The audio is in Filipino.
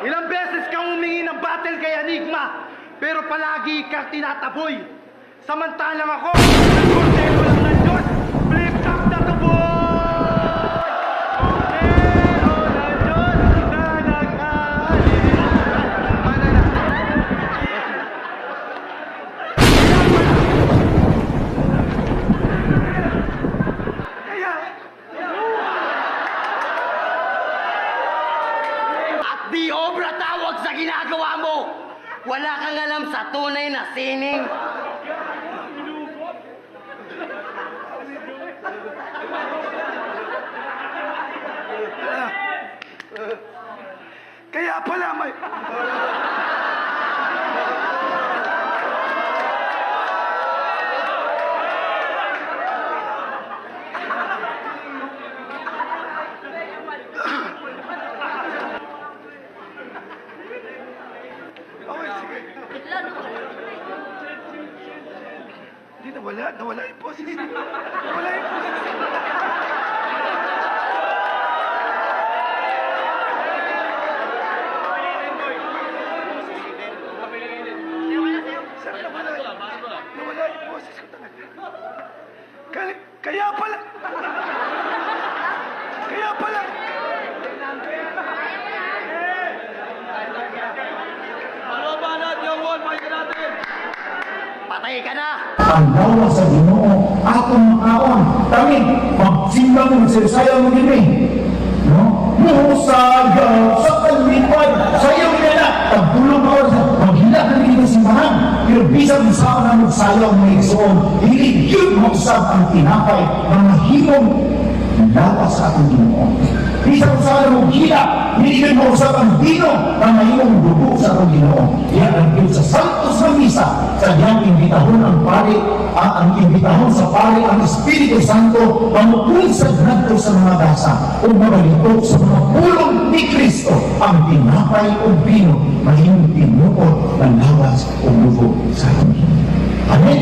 Ilang beses kang humingi ng battle kay Enigma, pero palagi kang tinataboy. Samantalang ako, nagkonselo lang ng Diyos, flip top na to, boy! Di obra tawag sa ginagawa mo! Wala kang alam sa tunay na sining. Kaya pala may... Okay, sige. Hindi, nawala yung boses. Nawala yung boses. Saan nawala yung boses ko talaga. Kaya pala. Kaya pala. Patay ka na! Pagdawa sa Ginoo, atong makaon, kami, magsimba mo sa sayaw mo din no? Musagaw sa kalipad, sayaw ka na, pagtulong ako sa maghila ka dito simbahan, pero bisang sa na magsayaw mo igsoon, hindi yun magsab ang tinapay na mahimong lawas sa atong Ginoo. Bisang sa na maghila, hindi yun magsab ang dino na mahimong dugo sa atong Ginoo. Yan ang Diyos sa Santos na Misa, sa diyang imbitahon ang pari, ang imbitahon sa pari ang Espiritu Santo, mamukul sa gnadto sa mga dasa, o mabalito sa mga pulong ni Kristo, ang tinapay o bino, mahimong tinukot ng lawas o dugo sa ating Ginoo. Amen.